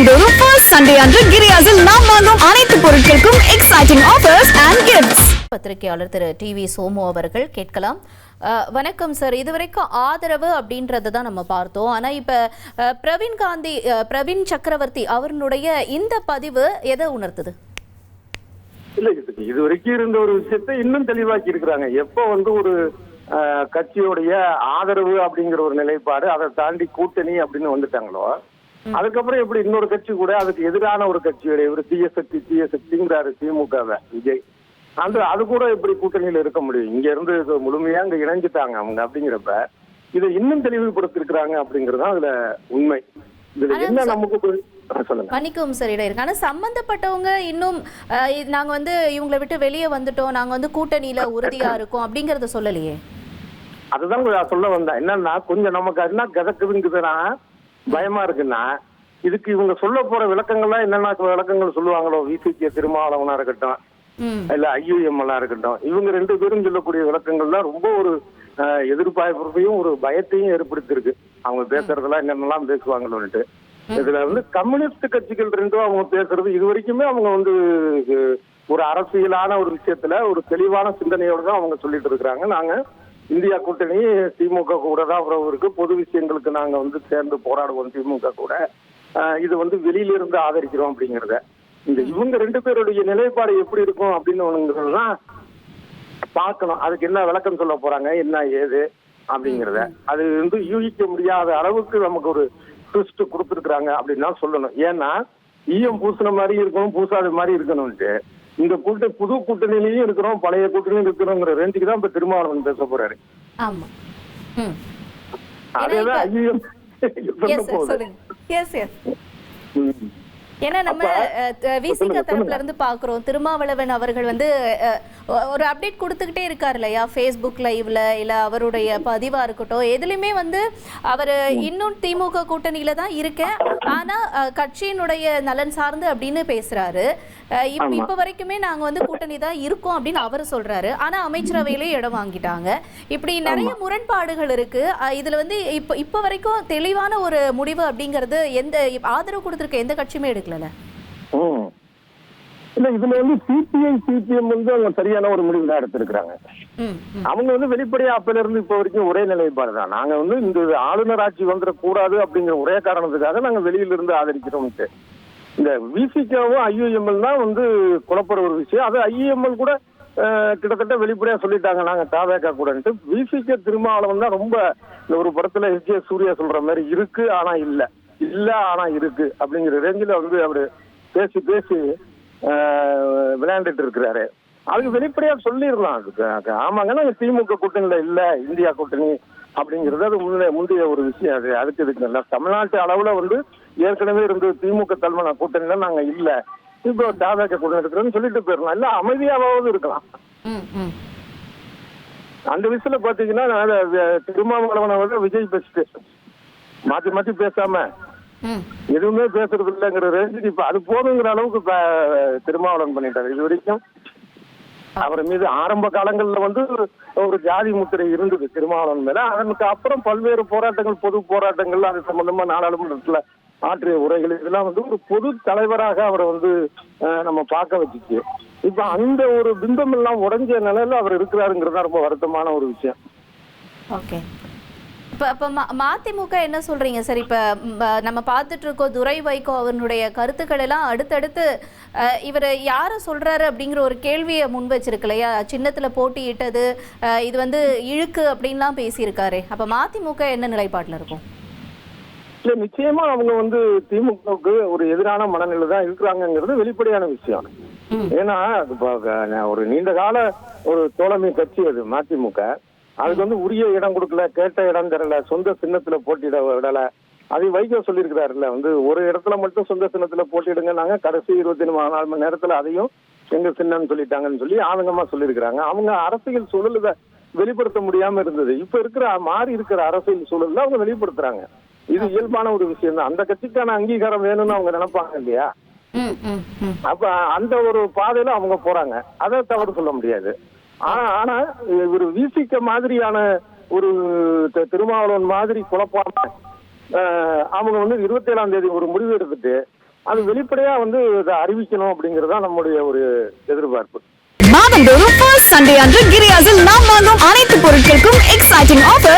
ஆண்டுதோறும் first Sunday அன்று கிரியாஸில் நாம் வாங்கும் அனைத்து பொருட்களுக்கும் எக்ஸைட்டிங் ஆஃபர்ஸ் அண்ட் கிஃப்ட்ஸ். பத்திரிகையாளர் திரு டிவி சோமு அவர்கள் கேட்கலாம். வணக்கம் சார். இதுவரைக்கும் ஆதரவு அப்படின்றத தான் நம்ம பார்த்தோம். ஆனால் இப்போ பிரவீன் சக்கரவர்த்தி அவர்களுடைய இந்த பதிவு எதை உணர்த்துது? இல்ல, இது வரைக்கும் இருந்த ஒரு விஷயத்தை இன்னும் தெளிவாக்கி இருக்கிறாங்க. எப்ப ஒரு கட்சியுடைய ஆதரவு அப்படிங்கிற ஒரு நிலைப்பாடு, அதை தாண்டி கூட்டணி அப்படின்னு வந்துட்டாங்களோ, அதுக்கப்புறம் எப்படி இன்னொரு கட்சி கூட அதுக்கு எதிரான ஒரு கட்சியுடைய ஒரு தீய சக்திங்கிறாரு திமுகவை விஜய், அது கூட எப்படி கூட்டணியில இருக்க முடியும்? இங்க இருந்து முழுமையா இங்க இணைஞ்சிட்டாங்க அவங்க. அப்படிங்கிறப்ப இதை இன்னும் தெளிவுபடுத்திருக்கிறாங்க அப்படிங்கறது அதுல உண்மை. இதுல என்ன நமக்கு மன்னிக்கவும் சார் இருக்கு. ஆனா சம்பந்தப்பட்டவங்க இன்னும் நாங்க இவங்களை விட்டு வெளியே வந்துட்டோம், நாங்க கூட்டணியில உறுதியா இருக்கோம் அப்படிங்கறத சொல்லலையே. அதுதான் சொல்ல வந்தேன். என்னன்னா கொஞ்சம் நமக்கு என்ன கதக்குதுங்குதுன்னா பயமா இருக்குன்னா, இதுக்கு இவங்க சொல்ல போற விளக்கங்கள்லாம் என்னென்ன விளக்கங்கள் சொல்லுவாங்களோ, விசிகே திருமாவளவனா இருக்கட்டும் இல்ல ஐயுஎம்எல்லா இருக்கட்டும், இவங்க ரெண்டு பேரும் சொல்லக்கூடிய விளக்கங்கள்லாம் ரொம்ப ஒரு எதிர்பார்ப்பையும் ஒரு பயத்தையும் ஏற்படுத்திருக்கு. அவங்க பேசுறதெல்லாம் என்னென்னலாம் பேசுவாங்களோன்ட்டு. இதுல கம்யூனிஸ்ட் கட்சிகள் ரெண்டும் அவங்க பேசுறது இது வரைக்குமே அவங்க ஒரு அரசியலான ஒரு விஷயத்துல ஒரு தெளிவான சிந்தனையோட தான் அவங்க சொல்லிட்டு இருக்கிறாங்க. நாங்க இந்தியா கூட்டணி திமுக கூட தான் உறவு இருக்கு, பொது விஷயங்களுக்கு நாங்க சேர்ந்து போராடுவோம் திமுக கூட, இது வெளியில இருந்து ஆதரிக்கிறோம் அப்படிங்கறத. இவங்க ரெண்டு பேருடைய நிலைப்பாடு எப்படி இருக்கும் அப்படின்னு பார்க்கணும். அதுக்கு என்ன விளக்கம் சொல்ல போறாங்க, என்ன ஏது அப்படிங்கறத அது யூகிக்க முடியாத அளவுக்கு நமக்கு ஒரு ட்விஸ்ட் கொடுத்துருக்காங்க அப்படின்னு தான் சொல்லணும். ஏன்னா ஈயம் பூசின மாதிரி இருக்கணும், பூசாத மாதிரி இருக்கணும்ட்டு இந்த புது கூட்டணியிலையும் இருக்கிறோம், பழைய கூட்டணியும் இருக்கிறோங்கிற ரேஞ்சுக்கு தான் இப்ப திருமாவளவன் பேச போறாரு. அதேதான் ஐயம் ஏன்னா நம்ம விசிக தரப்புல இருந்து பாக்குறோம், திருமாவளவன் அவர்கள் ஒரு அப்டேட் கொடுத்துக்கிட்டே இருக்காரு இல்லையா, ஃபேஸ்புக் லைவ்ல இல்ல அவருடைய பதிவா இருக்கட்டும், எதுலையுமே அவர் இன்னும் திமுக கூட்டணியில தான் இருக்கேன், ஆனா கட்சியினுடைய நலன் சார்ந்து அப்படின்னு பேசுறாரு. இப்ப வரைக்குமே நாங்க கூட்டணி தான் இருக்கோம் அப்படின்னு அவர் சொல்றாரு. ஆனா அமைச்சரவையிலே இடம் வாங்கிட்டாங்க. இப்படி நிறைய முரண்பாடுகள் இருக்கு. இதுல இப்ப வரைக்கும் தெளிவான ஒரு முடிவு அப்படிங்கறது எந்த ஆதரவு கொடுத்திருக்க எந்த கட்சியுமே எடுக்கல. இல்ல, இதுல சிபிஐ சிபிஎம் அவங்க சரியான ஒரு முடிவு தான் எடுத்திருக்கிறாங்க. அவங்க வெளிப்படையா அப்பல இருந்து இப்ப வரைக்கும் ஒரே நிலைப்பாடு தான். நாங்க இந்த ஆளுநர் ஆட்சி வந்துடக்கூடாது அப்படிங்கிற ஒரே காரணத்துக்காக நாங்க வெளியில இருந்து ஆதரிக்கிறோம். இந்த விசிகாவும் ஐயுஎம்எல் தான் குழப்பற ஒரு விஷயம். அது ஐயுஎம்எல் கூட கிட்டத்தட்ட வெளிப்படையா சொல்லிட்டாங்க நாங்க தாவேக்கா கூடன்ட்டு. விசிக திருமாவளவன் தான் ரொம்ப ஒரு படத்துல எஸ் ஜே சூர்யா சொல்ற மாதிரி இருக்கு ஆனா இல்ல ஆனா இருக்கு அப்படிங்கிற ரேஞ்சில அவரு பேசி விளையாண்டுட்டு இருக்கிறாரு. அதுக்கு வெளிப்படையா சொல்லிடலாம். அதுக்கு ஆமாங்க, நாங்க திமுக கூட்டணியில இல்ல, இந்தியா கூட்டணி அப்படிங்கிறது அது முந்தைய ஒரு விஷயம். அதுக்கு இதுக்கு இல்ல. தமிழ்நாட்டு அளவுல ஏற்கனவே இருந்து திமுக தலைமை கூட்டணியில நாங்க இல்ல, இப்போ தாவேக்கா கூட்டணி இருக்கிறோம்னு சொல்லிட்டு போயிடலாம். இல்ல அமைதியாவது இருக்கலாம். அந்த விஷயத்துல பாத்தீங்கன்னா திருமாவளவன் விஜய் பேசிட்டு மாத்தி பேசாம எதுவுமே பேசுறது இல்லைங்கிற ரேஞ்சுக்கு இப்ப அது போதுங்கிற அளவுக்கு திருமாவளவன் பண்ணிட்டாரு. இது வரைக்கும் அவர் மீது ஆரம்ப காலங்கள்ல ஒரு ஜாதி முத்திரை இருந்தது திருமாவளவன் மேல. அதற்கு அப்புறம் பல்வேறு போராட்டங்கள், பொது போராட்டங்கள், அது சம்பந்தமா நாடாளுமன்றத்துல ஆற்றிய உரைகள், இதெல்லாம் ஒரு பொது தலைவராக அவரை நம்ம பார்க்க வச்சுச்சு. இப்ப அந்த ஒரு பிம்பம் எல்லாம் உடைஞ்ச நிலையில அவர் இருக்கிறாருங்கிறதா ரொம்ப வருத்தமான ஒரு விஷயம். இப்ப மதிமுக என்ன சொல்றீங்க சார்? இப்ப நம்ம பார்த்துட்டு இருக்கோம், துரை வைகோ அவனுடைய கருத்துக்கள் எல்லாம் அடுத்தடுத்து இவர் யார சொல்றாரு அப்படிங்கிற ஒரு கேள்வியை முன் வச்சிருக்கு இல்லையா. சின்னத்துல போட்டியிட்டது இது இழுக்கு அப்படின்லாம் பேசியிருக்காரு. அப்ப மதிமுக என்ன நிலைப்பாட்டுல இருக்கும்? இல்ல, நிச்சயமா அவங்க திமுகவுக்கு ஒரு எதிரான மனநிலை தான் இருக்கிறாங்கிறது வெளிப்படையான விஷயம். ஏன்னா ஒரு நீண்ட கால ஒரு தோழமை கட்சி அது மதிமுக. அதுக்கு உரிய இடம் கொடுக்கல, கேட்ட இடம் தரல, சொந்த சின்னத்துல போட்டியிட விடல. அது வைகோ சொல்லியிருக்கிறாருல்ல, ஒரு இடத்துல மட்டும் சொந்த சின்னத்துல போட்டியிடுங்க, நாங்க கடைசி 24 மணி நேரத்துல அதையும் எங்க சின்னம்னு சொல்லிட்டாங்கன்னு சொல்லி ஆதங்கமா சொல்லியிருக்கிறாங்க. அவங்க அரசியல் சூழல வெளிப்படுத்த முடியாம இருந்தது. இப்ப மாறி இருக்கிற அரசியல் சூழல்ல அவங்க வெளிப்படுத்துறாங்க. இது இயல்பான ஒரு விஷயம் தான். அந்த கட்சிக்கான அங்கீகாரம் வேணும்னு அவங்க நினைப்பாங்க இல்லையா. அப்ப அந்த ஒரு பாதையில அவங்க போறாங்க, அதை தவறு சொல்ல முடியாது. ஆனா ஒரு விசிக மாதிரியான ஒரு திருமாவளவன் மாதிரி குழப்பாம அவங்க 27ஆம் தேதி ஒரு முடிவு எடுத்துட்டு அது வெளிப்படையா வந்து இதை அறிவிக்கணும் அப்படிங்கறதா நம்முடைய ஒரு எதிர்பார்ப்பு. மாதந்தோறும் ஃபர்ஸ்ட் சண்டே அன்று கிரியாசில் நாம் வாங்கும் அனைத்து பொருட்களுக்கும் எக்ஸைட்டிங் ஆஃபர்